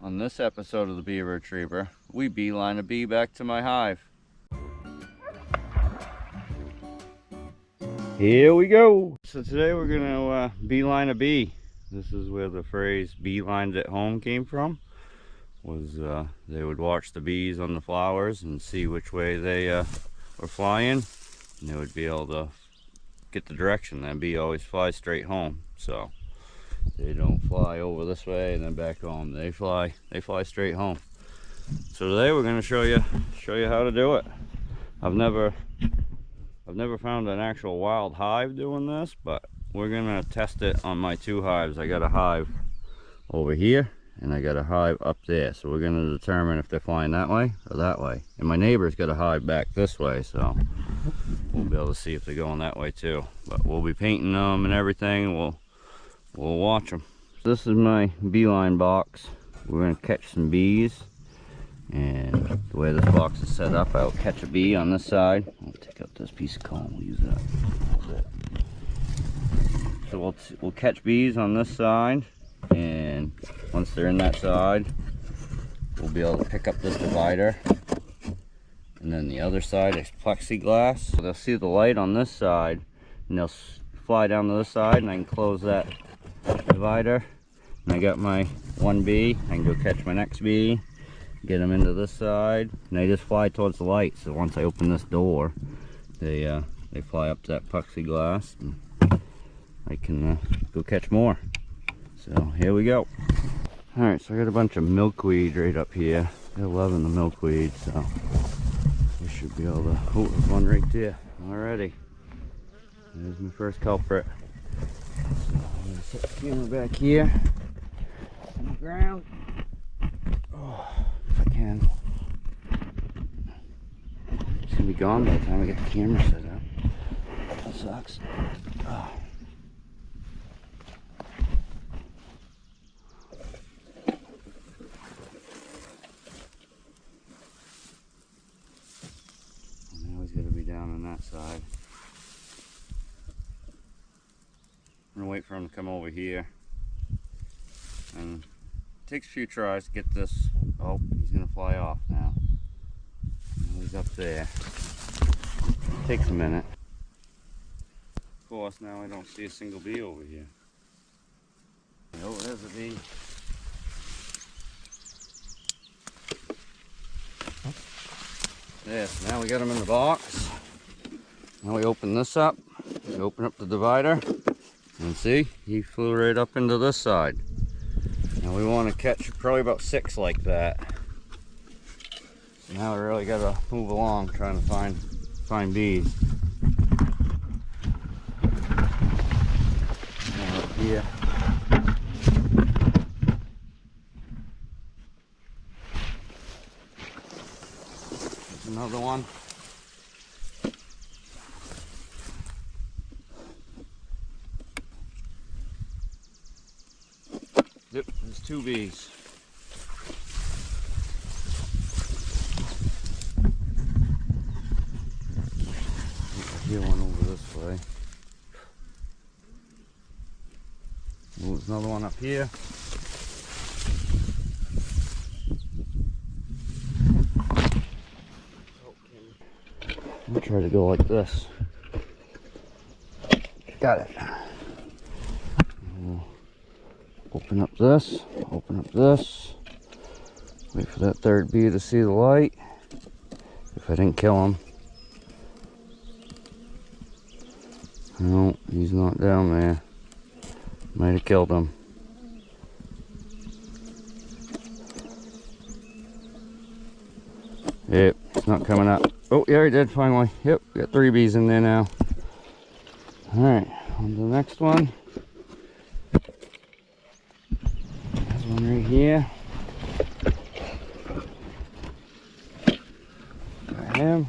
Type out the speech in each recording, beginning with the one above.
On this episode of the Bee Retriever, we beeline a bee back to my hive. Here we go! So today we're gonna beeline a bee. This is where the phrase beelined at home came from. They would watch the bees on the flowers and see which way they were flying, and they would be able to get the direction. That bee always flies straight home, so they don't fly over this way and then back home. They fly straight home. So today we're going to show you how to do it. I've never found an actual wild hive doing this, but we're going to test it on my two hives. I got a hive over here and I got a hive up there, so we're going to determine if they're flying that way or that way. And my neighbor's got a hive back this way, so we'll be able to see if they're going that way too. But we'll be painting them and everything. We'll watch them. This is my beeline box. We're going to catch some bees, and the way this box is set up, I'll catch a bee on this side. I'll take out this piece of comb. We'll use that a little bit. So we'll catch bees on this side, and once they're in that side, we'll be able to pick up this divider, and then the other side is plexiglass. So they'll see the light on this side, and they'll fly down to this side, and I can close that divider, and I got my one bee. I can go catch my next bee, get them into this side, and they just fly towards the light. So once I open this door, they fly up to that plexiglass, and I can go catch more. So here we go. All right, so I got a bunch of milkweed right up here. They're loving the milkweed, so we should be able to. Oh, there's one right there already. There's my first culprit. So I'm going to set the camera back here on the ground. Oh, if I can. It's going to be gone by the time I get the camera set up. That sucks. Oh. Now he's got to be down on that side. I'm gonna wait for him to come over here, and it takes a few tries to get this. Oh, he's gonna fly off now. He's up there. It takes a minute. Of course, now I don't see a single bee over here. Oh, there's a bee. There, so now we got him in the box. Now we open this up. We open up the divider. And see, he flew right up into this side. Now we want to catch probably about 6 like that. So now we really got to move along trying to find bees. Now up here. There's another one. Yep, there's 2 bees. I hear one over this way. Oh, there's another one up here. I'm gonna try to go like this. Got it. Open up this, wait for that third bee to see the light, if I didn't kill him. No, he's not down there. Might have killed him. Yep, it's not coming up. Oh, yeah, he did finally. Yep, got 3 bees in there now. Alright, on to the next one. One right here. Got him.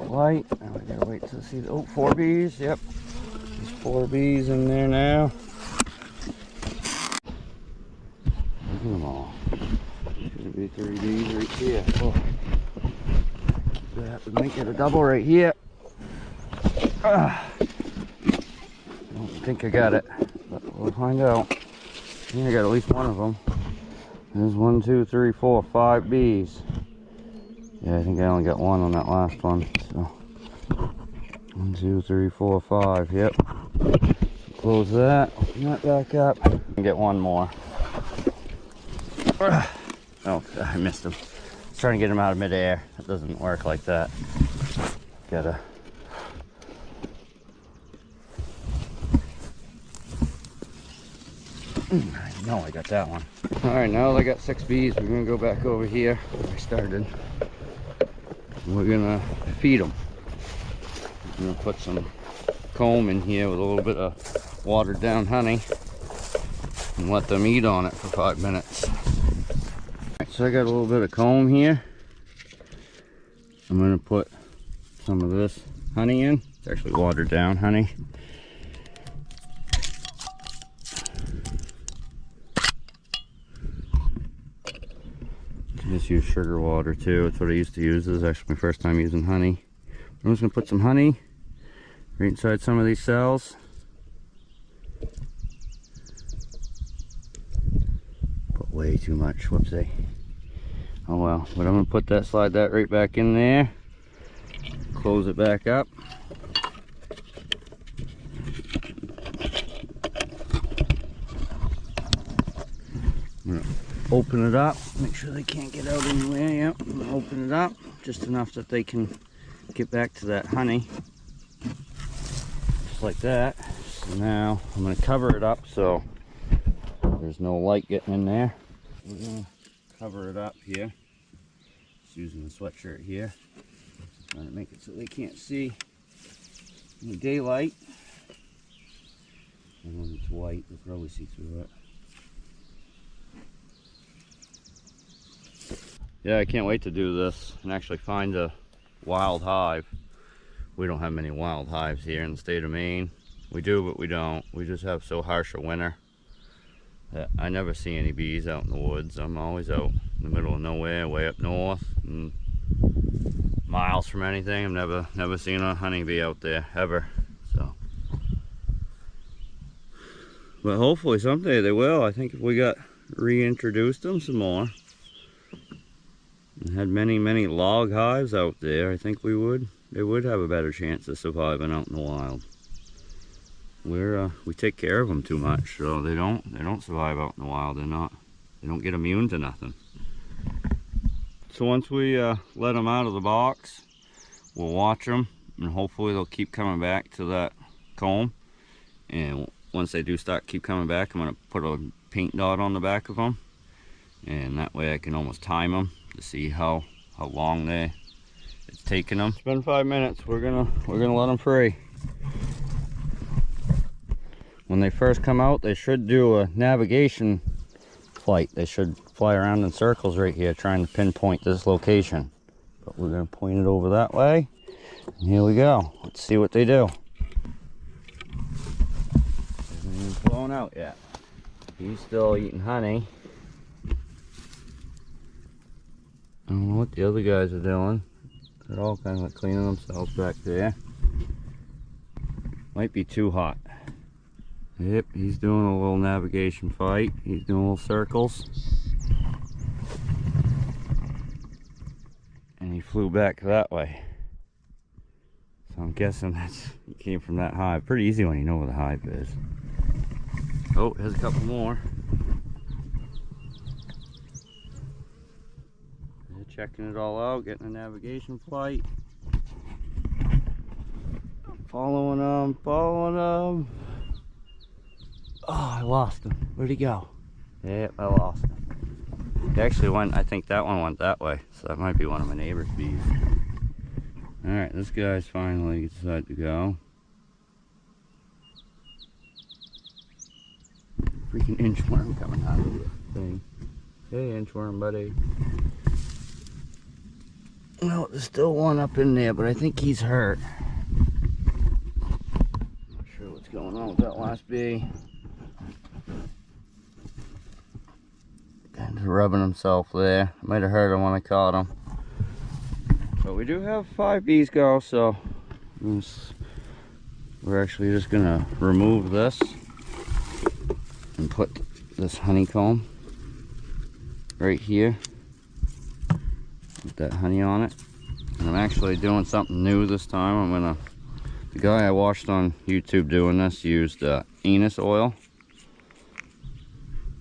Light. Now we gotta wait to see the 4 bees. Yep. There's 4 bees in there now. Look at them all. Should be 3 bees right here. Oh. That would make it a double right here. I don't think I got it, but we'll find out. I think I got at least one of them. There's 1, 2, 3, 4, 5 bees. Yeah, I think I only got one on that last one. So 1, 2, 3, 4, 5. Yep. Close that. Open that back up. And get one more. Oh, I missed him. I was trying to get him out of midair. That doesn't work like that. Gotta. I know I got that one. Alright, now I got 6 bees. We're gonna go back over here where I started. We're gonna feed them. I'm gonna put some comb in here with a little bit of watered down honey and let them eat on it for 5 minutes. Alright, so I got a little bit of comb here. I'm gonna put some of this honey in. It's actually watered down honey. Just use sugar water too. It's what I used to use. This is actually my first time using honey. I'm just gonna put some honey right inside some of these cells. Put way too much. Whoopsie. Oh well. But I'm gonna slide that right back in there. Close it back up. I'm gonna open it up, make sure they can't get out anywhere. Yep, open it up just enough that they can get back to that honey, just like that. So now I'm going to cover it up so there's no light getting in there. We're going to cover it up here, just using the sweatshirt here, trying to make it so they can't see in the daylight. And when it's white, they'll probably see through it. Yeah, I can't wait to do this and actually find a wild hive. We don't have many wild hives here in the state of Maine. We do, but we don't. We just have so harsh a winter that I never see any bees out in the woods. I'm always out in the middle of nowhere, way up north, and miles from anything. I've never seen a honeybee out there, ever. So, but hopefully someday they will. I think if we got reintroduced them some more, and had many log hives out there, I think they would have a better chance of surviving out in the wild. We take care of them too much, so they don't survive out in the wild. They don't get immune to nothing. So once we let them out of the box, we'll watch them, and hopefully they'll keep coming back to that comb. And once they do keep coming back, I'm gonna put a paint dot on the back of them, and that way I can almost time them to see how long it's taking them. It's been 5 minutes. We're gonna let them free. When they first come out, they should do a navigation flight. They should fly around in circles right here trying to pinpoint this location. But we're gonna point it over that way. And here we go. Let's see what they do. He hasn't even flown out yet. He's still eating honey. I don't know what the other guys are doing. They're all kind of cleaning themselves back there. Might be too hot. Yep, he's doing a little navigation fight. He's doing little circles. And he flew back that way. So I'm guessing he came from that hive. Pretty easy when you know where the hive is. Oh, here's a couple more. Checking it all out, getting a navigation flight. Following them. Oh, I lost him. Where'd he go? Yep, I lost him. He actually went, I think that one went that way. So that might be one of my neighbor's bees. Alright, this guy's finally decided to go. Freaking inchworm coming out of the thing. Hey, inchworm buddy. Well, there's still one up in there, but I think he's hurt. Not sure what's going on with that last bee. Kind of rubbing himself there. Might have hurt him when I caught him. But we do have 5 bees go, so we're actually just gonna remove this and put this honeycomb right here with that honey on it. And I'm actually doing something new this time. The guy I watched on YouTube doing this used anise oil.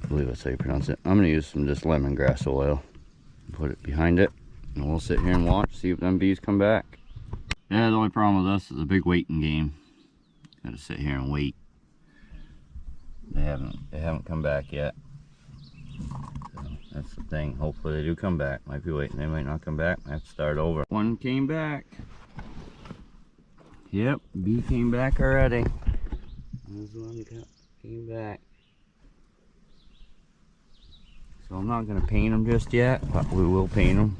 I believe that's how you pronounce it. I'm gonna use some just lemongrass oil. Put it behind it, and we'll sit here and watch, see if them bees come back. Yeah, the only problem with this is a big waiting game. Gotta sit here and wait. They haven't come back yet. So that's the thing. Hopefully they do come back. Might be waiting. They might not come back. I have to start over. One came back. Yep, bee came back already. There's one came back. So I'm not gonna paint them just yet, but we will paint them.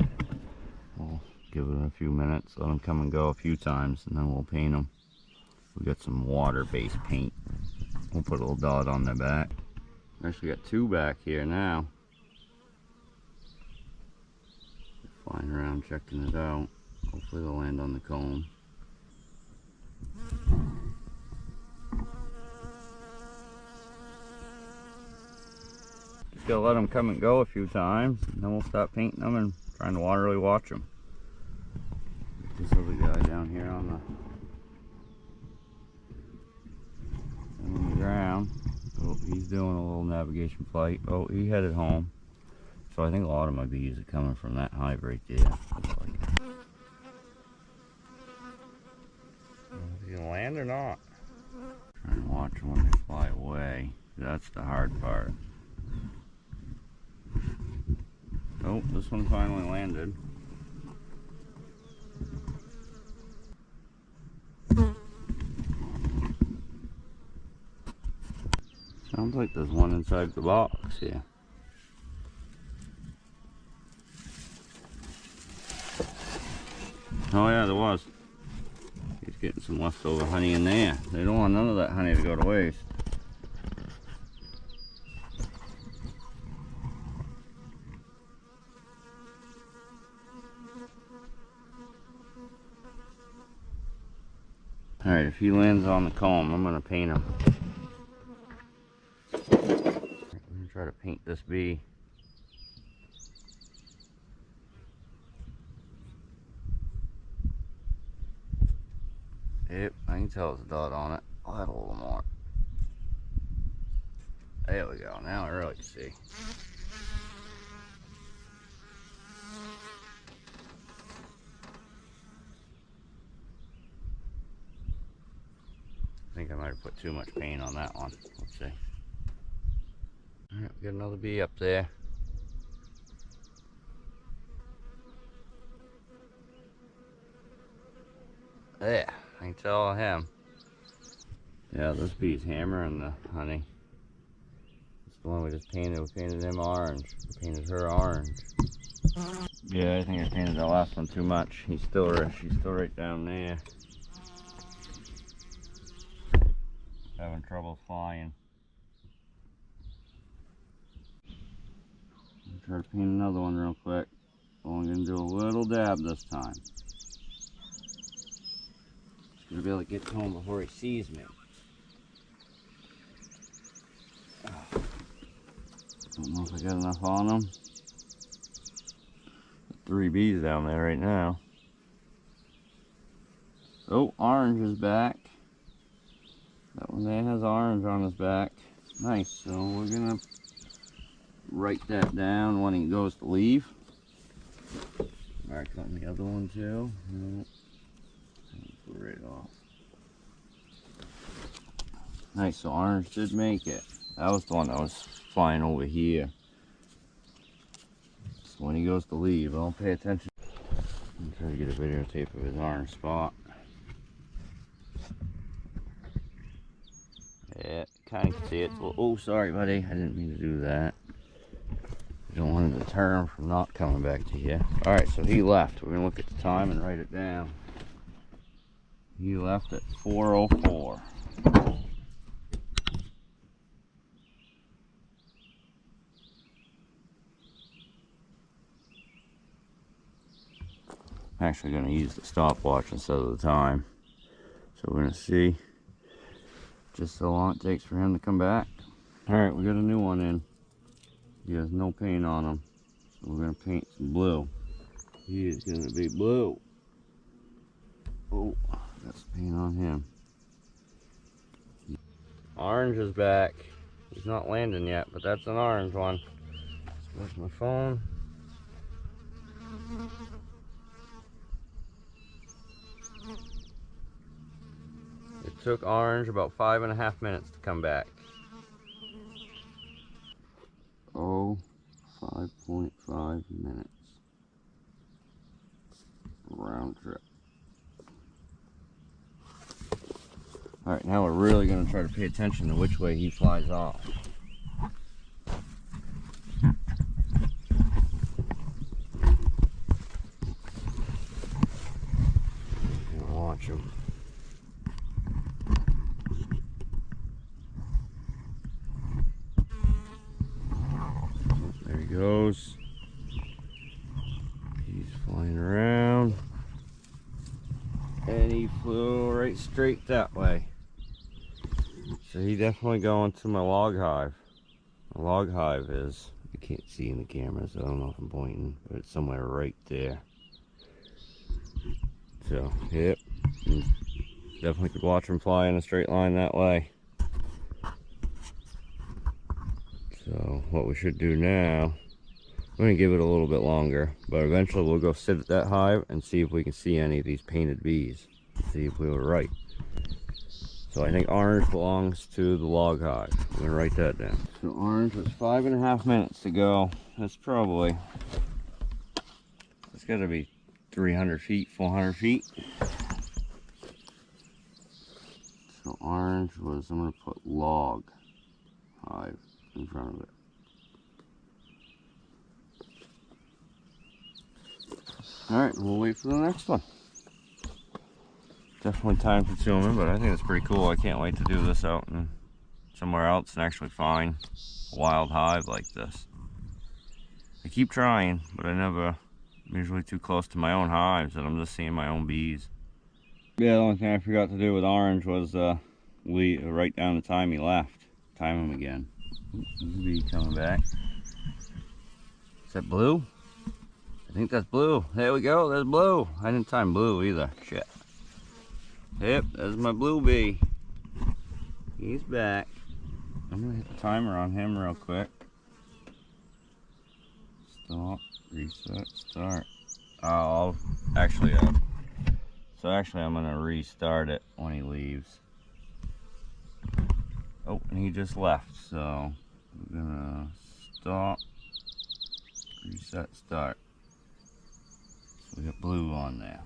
We'll give it a few minutes, let them come and go a few times, and then we'll paint them. We got some water-based paint. We'll put a little dot on their back. Actually got two back here now. Flying around checking it out. Hopefully they'll land on the comb. Just gotta let them come and go a few times, and then we'll stop painting them and trying to really watch them. This other guy down here on the ground. Oh, he's doing a little navigation flight. Oh, he headed home. So I think a lot of my bees are coming from that hive right there. Looks like it. Is he gonna land or not? Trying to watch them when they fly away. That's the hard part. Oh, this one finally landed. Sounds like there's one inside the box here. Oh yeah, there was. He's getting some leftover honey in there. They don't want none of that honey to go to waste. Alright, if he lands on the comb, I'm going to paint him. I'm going to try to paint this bee. Yep, I can tell there's a dot on it. I'll add a little more. There we go, now I really can see. I think I might have put too much paint on that one. Let's see. Alright, we got another bee up there. There, I can tell him. Yeah, this bee's hammering the honey. It's the one we just painted. We painted him orange. We painted her orange. Yeah, I think I painted the last one too much. She's still right down there. Having trouble flying. I'll try to paint another one real quick. Only gonna do a little dab this time. Just gonna be able to get home before he sees me. Don't know if I got enough on him. 3 bees down there right now. Oh, orange is back. That one there has orange on his back. Nice, so we're gonna write that down when he goes to leave. Mark on the other one too. No. Put it right off. Nice, so orange did make it. That was the one that was flying over here. So when he goes to leave, I'll pay attention. I'm trying to get a videotape of his orange spot. Yeah, kind of see it. Oh, sorry, buddy. I didn't mean to do that. I don't want to deter him from not coming back to you. Alright, so he left. We're going to look at the time and write it down. He left at 4:04. I'm actually going to use the stopwatch instead of the time. So we're going to see just how long it takes for him to come back. Alright, we got a new one in. He has no paint on him. So we're gonna paint some blue. He is gonna be blue. Oh, got some paint on him. Orange is back. He's not landing yet, but that's an orange one. Where's my phone? It took Orange about 5.5 minutes to come back. Oh, 5.5 minutes. Round trip. Alright, now we're really going to try to pay attention to which way he flies off. Watch him. There he goes. He's flying around. And he flew right straight that way. So he definitely going to my log hive. My log hive is, you can't see in the camera, so I don't know if I'm pointing, but it's somewhere right there. So, yep. Definitely could watch him fly in a straight line that way. So what we should do now, I'm going to give it a little bit longer, but eventually we'll go sit at that hive and see if we can see any of these painted bees. See if we were right. So I think Orange belongs to the log hive. I'm going to write that down. So Orange was 5.5 minutes to go. That's probably, it's got to be 300 feet, 400 feet. So Orange was, I'm going to put log hive in front of it. Alright, we'll wait for the next one. Definitely time consuming, but I think it's pretty cool. I can't wait to do this out in somewhere else and actually find a wild hive like this. I keep trying, but I'm usually too close to my own hives and I'm just seeing my own bees. Yeah, the only thing I forgot to do with Orange was write down the time he left. Time him again. There's a bee coming back. Is that blue? I think that's blue. There we go, there's blue. I didn't time blue either. Shit. Yep, there's my blue bee. He's back. I'm gonna hit the timer on him real quick. Stop, reset, start. So actually I'm gonna restart it when he leaves. Oh, and he just left, so we're gonna stop, reset, start. So we got blue on there.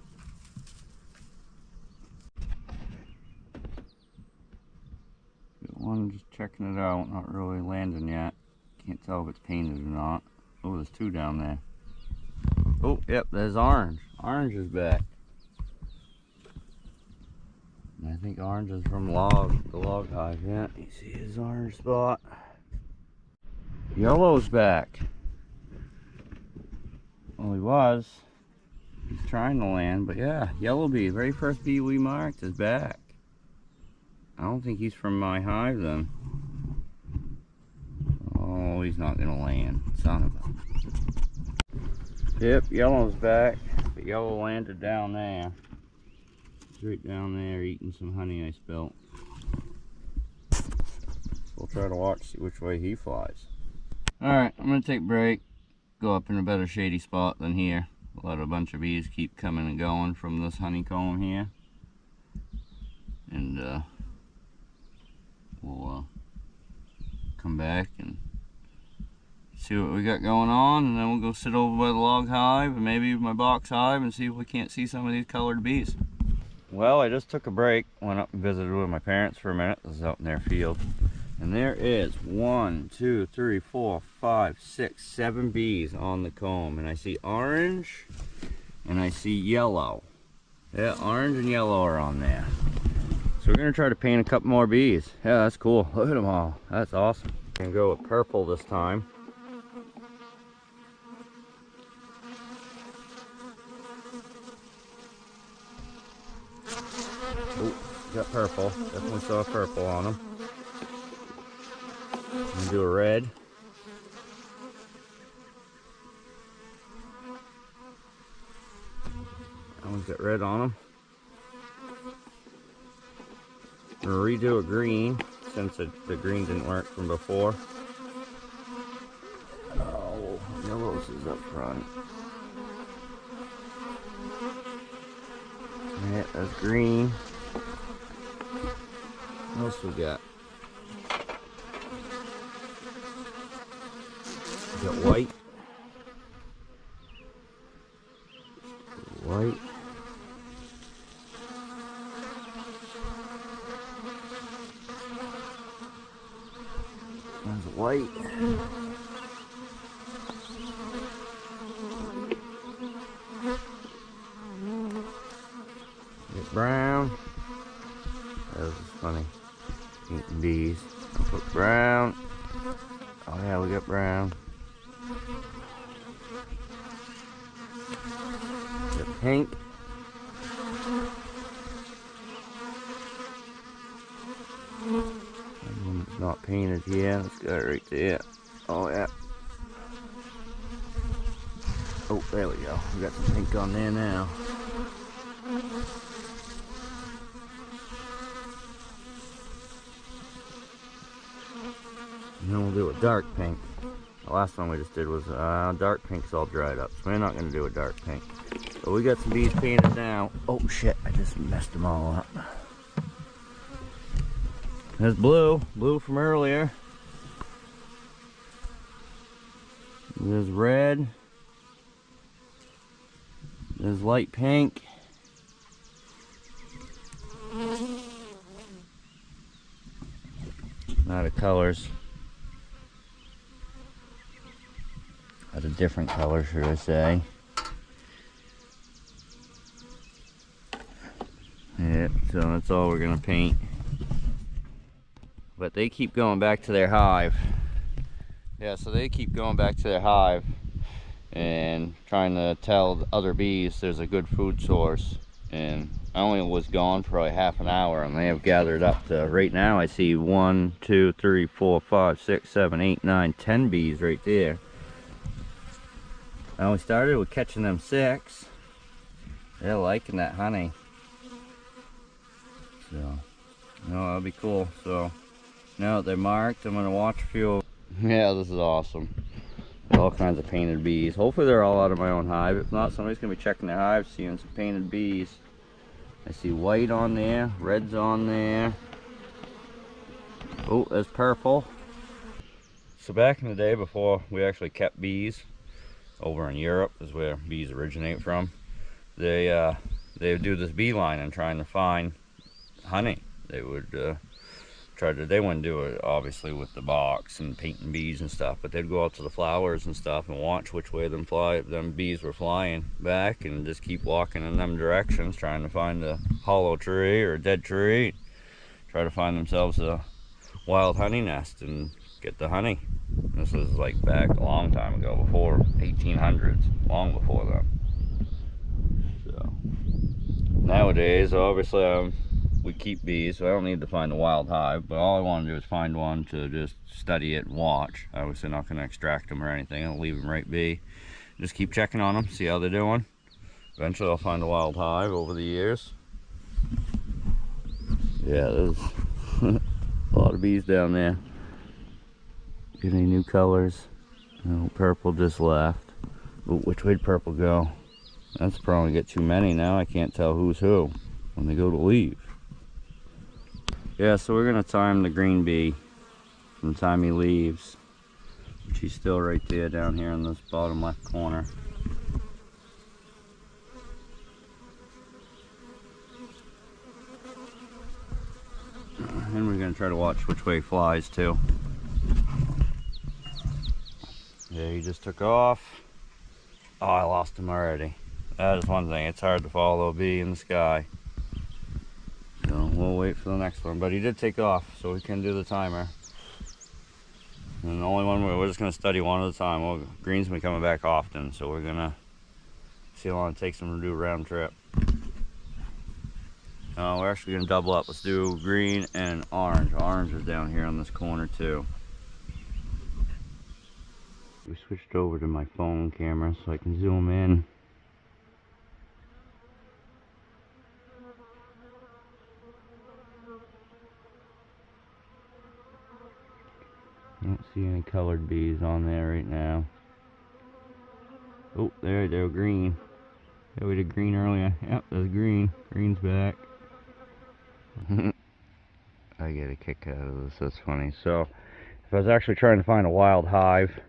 One just checking it out, not really landing yet. Can't tell if it's painted or not. Oh, there's two down there. Oh, yep, there's Orange. Orange is back. And I think Orange is from the log hive. Yeah, you see his orange spot. Yellow's back. Well, he was. He's trying to land, but yeah, yellow bee, very first bee we marked, is back. I don't think he's from my hive then. Oh, he's not gonna land. Son of a. Yep, yellow's back. But yellow landed down there. He's right down there eating some honey I spilt. We'll try to watch, see which way he flies. Alright, I'm gonna take a break. Go up in a better shady spot than here. Let a bunch of bees keep coming and going from this honeycomb here. And we'll come back and see what we got going on, and then we'll go sit over by the log hive and maybe my box hive and see if we can't see some of these colored bees. Well, I just took a break, went up and visited with my parents for a minute. This is out in their field, and there is 1, 2, 3, 4, 5, 6, 7 bees on the comb, and I see orange and I see yellow. Yeah, orange and yellow are on there. So we're gonna try to paint a couple more bees. Yeah, that's cool. Look at them all. That's awesome. I'm gonna go with purple this time. Oh, got purple. Definitely saw purple on them. I'm gonna do a red. One's got red on them. I'm gonna redo a green since the green didn't work from before. Oh, yellows is up front. Yeah, that's green. What else we got? We got white. White. There's white. Get brown. That was funny. Eating bees. I'll put brown. Oh yeah, we got brown. Got pink. That one's not painted yet. Let's go right there. Oh yeah. Oh, there we go. We got some pink on there now. And then we'll do a dark pink. The last one we just did was dark pink's all dried up, so we're not going to do a dark pink. But we got some bees painted now. Oh shit, I just messed them all up. There's blue from earlier. There's red. There's light pink. Not of colors. Not a different color, should I say. Yeah, so that's all we're gonna paint. But they keep going back to their hive. Yeah, so they keep going back to their hive and trying to tell other bees there's a good food source. And I only was gone for like half an hour, and they have gathered up to, right now I see 1, 2, 3, 4, 5, 6, 7, 8, 9, 10 bees right there. I only started with catching them 6. They're liking that honey. So, no, that'll be cool. So, now that they're marked, I'm going to watch a few. Yeah, this is awesome. All kinds of painted bees. Hopefully they're all out of my own hive. If not, somebody's going to be checking their hive, seeing some painted bees. I see white on there, red's on there. Oh, there's purple. So back in the day, before we actually kept bees, over in Europe is where bees originate from, they would do this beeline and trying to find honey. They would they wouldn't do it obviously with the box and painting bees and stuff, but they'd go out to the flowers and stuff and watch which way them bees were flying back, and just keep walking in them directions, trying to find a hollow tree or a dead tree, try to find themselves a wild honey nest and get the honey. This was like back a long time ago, before 1800s, long before them. So nowadays, obviously, we keep bees, so I don't need to find a wild hive, but all I want to do is find one to just study it and watch. Obviously not going to extract them or anything. I'll leave them right be. Just keep checking on them, see how they're doing. Eventually I'll find a wild hive over the years. Yeah, there's a lot of bees down there. Get any new colors? No, purple just left. Ooh, which way did purple go? That's probably get too many now. I can't tell who's who when they go to leave. Yeah, so we're gonna time the green bee from the time he leaves. She's still right there down here in this bottom left corner. And we're gonna try to watch which way he flies too. Yeah, he just took off. Oh, I lost him already. That is one thing, it's hard to follow a bee in the sky. So we'll wait for the next one, but he did take off, so we can do the timer. And the only one we're just going to study one at a time. Well, green's been coming back often, so we're going to see how long it takes them to do a round trip. We're actually going to double up. Let's do green and orange. Orange is down here on this corner too. We switched over to my phone camera so I can zoom in. see any colored bees on there right now. Oh, there, they're green. Yeah, we did green earlier. Yep, that's green. Green's back. I get a kick out of this. That's funny. So, if I was actually trying to find a wild hive,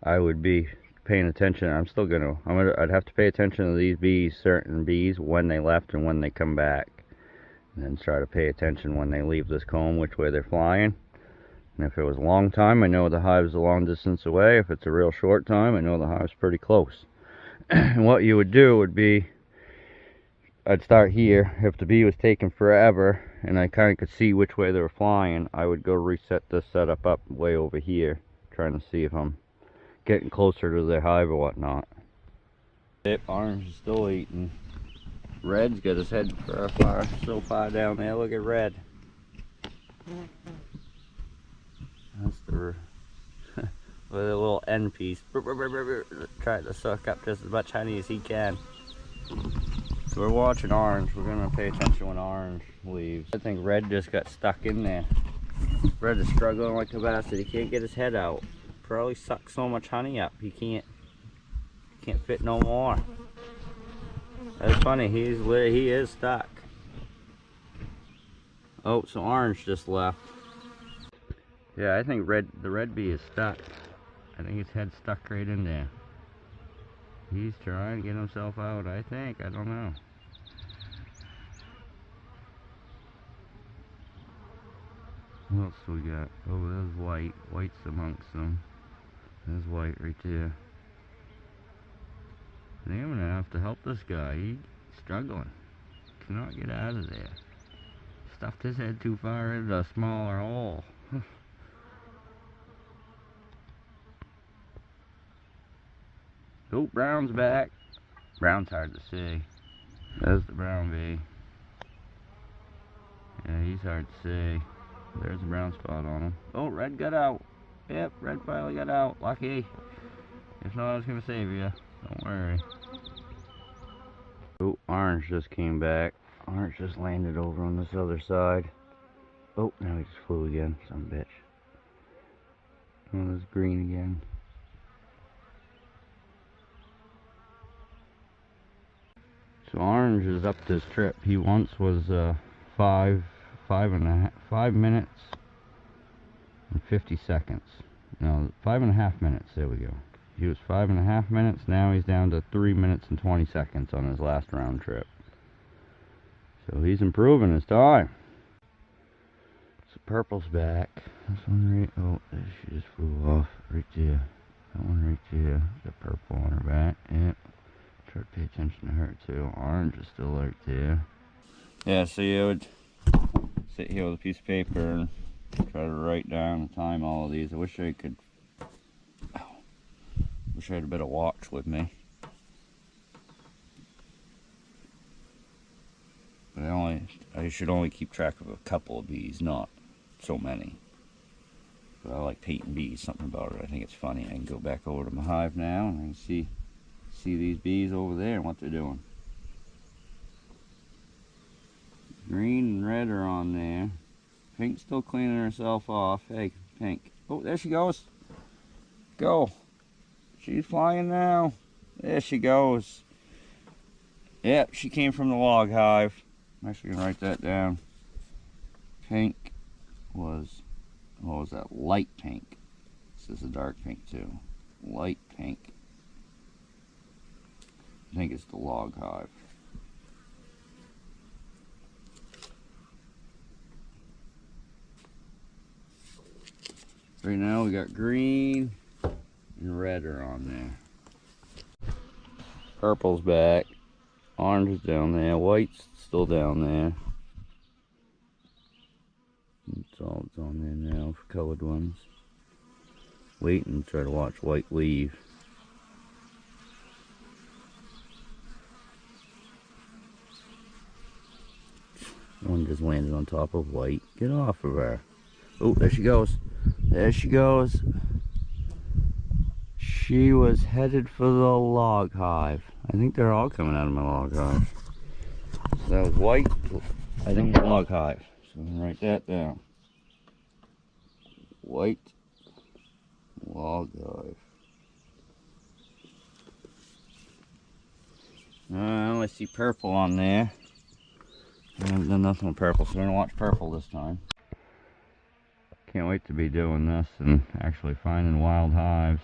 I would be paying attention. I'd have to pay attention to these bees, certain bees, when they left and when they come back. And then try to pay attention when they leave this comb, which way they're flying. And if it was a long time, I know the hive's a long distance away. If it's a real short time, I know the hive's pretty close. And what you would do would be, I'd start here. If the bee was taking forever and I kind of could see which way they were flying, I would go reset this setup up way over here, trying to see if I'm getting closer to their hive or whatnot. Yep, orange is still eating. Red's got his head so far down there. Look at Red. That's the with a little end piece. Trying to suck up just as much honey as he can. So we're watching Orange. We're gonna pay attention when Orange leaves. I think Red just got stuck in there. Red is struggling like a bastard. He can't get his head out. Probably sucked so much honey up he can't fit no more. That's funny. He is stuck. Oh, so Orange just left. Yeah, I think the red bee is stuck. I think his head's stuck right in there. He's trying to get himself out, I think. I don't know. What else we got? Oh, there's white. White's amongst them. There's white right there. I think I'm gonna have to help this guy. He's struggling. Cannot get out of there. Stuffed his head too far into a smaller hole. Oh, Brown's back. Brown's hard to see. There's the brown bee. Yeah, he's hard to see. There's a brown spot on him. Oh, Red got out. Yep, Red finally got out. Lucky. If not, I was gonna save you. Don't worry. Oh, Orange just came back. Orange just landed over on this other side. Oh, now he just flew again. Some bitch. Oh, there's green again. So Orange is up this trip. He once was 5 minutes and 50 seconds. No, 5.5 minutes. There we go. He was 5.5 minutes. Now he's down to 3 minutes and 20 seconds on his last round trip. So he's improving his time. So Purple's back. This one right. Oh, she just flew off right there. That one right there. Got purple on her back. Yep. Try to pay attention to her too. Orange is still right there. Yeah, so you would sit here with a piece of paper and try to write down and time all of these. I wish I could. Wish I had a bit of watch with me. But I should only keep track of a couple of bees, not so many. But I like painting bees, something about it. I think it's funny. I can go back over to my hive now and I can see these bees over there and what they're doing. Green and red are on there. Pink's still cleaning herself off. Hey, Pink. Oh, there she goes. Go. She's flying now. There she goes. Yep, she came from the log hive. I'm actually going to write that down. Pink was, what was that? Light pink. This is a dark pink too. Light pink. I think it's the log hive. Right now we got green and red are on there. Purple's back. Orange is down there. White's still down there. That's all that's on there now for colored ones. Wait and try to watch white leave. One just landed on top of white. Get off of her. Oh, there she goes. There she goes. She was headed for the log hive. I think they're all coming out of my log hive. So that was white. I think the log hive. So I'm gonna write that down. White Log hive. I only see purple on there. I haven't done nothing with purple, so we're gonna watch purple this time. Can't wait to be doing this and actually finding wild hives.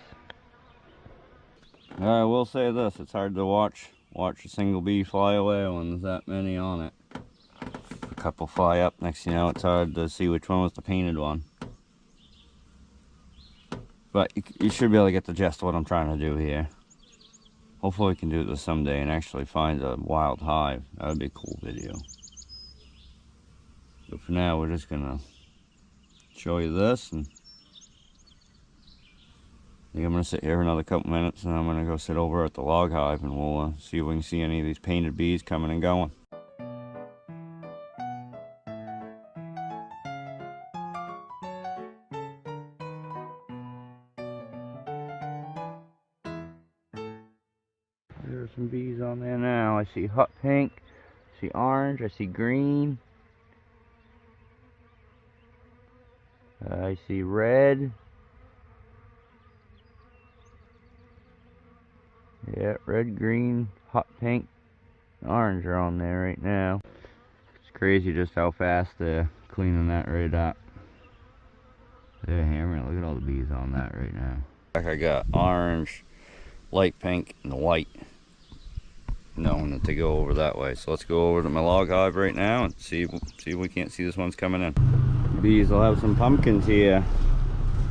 I will say this, it's hard to watch a single bee fly away when there's that many on it. A couple fly up, next thing you know it's hard to see which one was the painted one. But you should be able to get the gist of what I'm trying to do here. Hopefully we can do this someday and actually find a wild hive. That would be a cool video. But for now we're just gonna show you this, and I think I'm gonna sit here for another couple minutes and I'm gonna go sit over at the log hive and we'll see if we can see any of these painted bees coming and going. There's some bees on there now. I see hot pink, I see orange, I see green, I see red. Yeah, red, green, hot pink, and orange are on there right now. It's crazy just how fast they're cleaning that right up. They're hammering. Look at all the bees on that right now. I got orange, light pink, and the white. Knowing that they go over that way. So let's go over to my log hive right now and see if we can't see this one's coming in. Bees will have some pumpkins here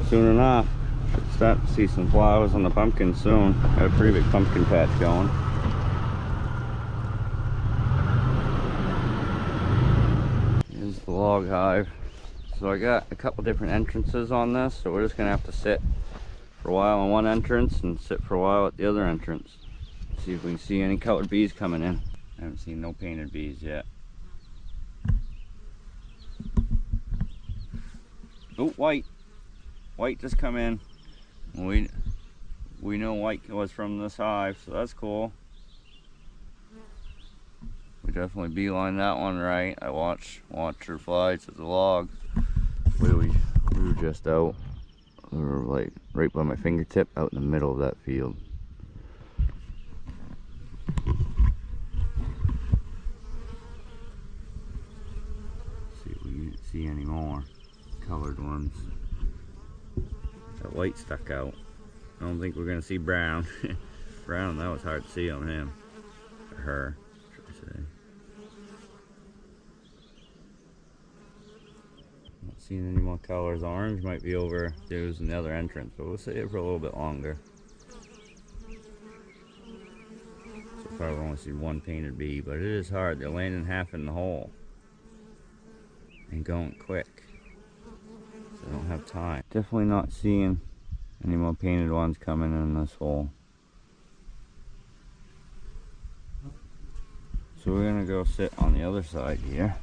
soon enough. Should start to see some flowers on the pumpkins soon. Got a pretty big pumpkin patch going. Here's the log hive. So I got a couple different entrances on this, so we're just gonna have to sit for a while on one entrance and sit for a while at the other entrance. See if we can see any colored bees coming in. I haven't seen no painted bees yet. Oh, white. White just come in. We know white was from this hive, so that's cool. We definitely beelined that one right. I watched her fly to the log. We were just out. We were like right by my fingertip, out in the middle of that field. See if we can see any more colored ones. That white stuck out. I don't think we're gonna see brown. Brown, that was hard to see on him. Or her, should I say. Not seeing any more colors. Orange might be over those in the other entrance, but we'll sit here for a little bit longer. So far I've only seen one painted bee, but it is hard. They're landing half in the hole and going quick. So I don't have time. Definitely not seeing any more painted ones coming in this hole. So we're gonna go sit on the other side here.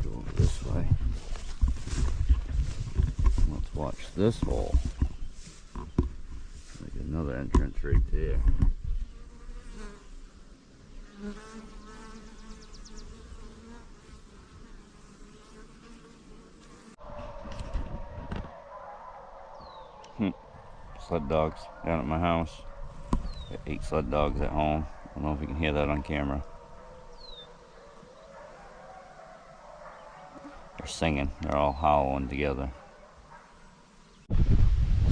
Go over this way. Let's watch this hole. Like another entrance right there. Sled dogs down at my house. Got 8 sled dogs at home. I don't know if you can hear that on camera. They're singing. They're all howling together.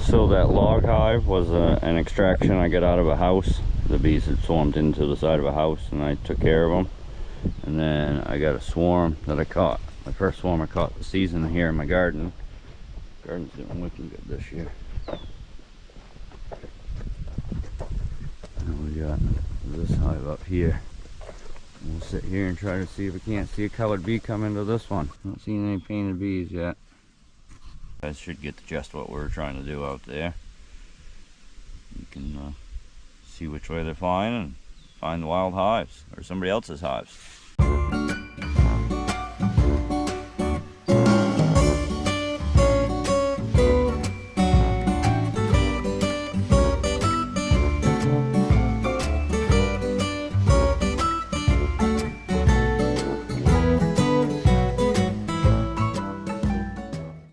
So that log hive was an extraction I got out of a house. The bees had swarmed into the side of a house and I took care of them. And then I got a swarm that I caught. My first swarm I caught this season here in my garden. Garden's doing wicked good this year. And we got this hive up here. We'll sit here and try to see if we can't see a colored bee come into this one. Not seeing any painted bees yet. You guys should get the gist of what we're trying to do out there. You can see which way they're flying and find the wild hives or somebody else's hives.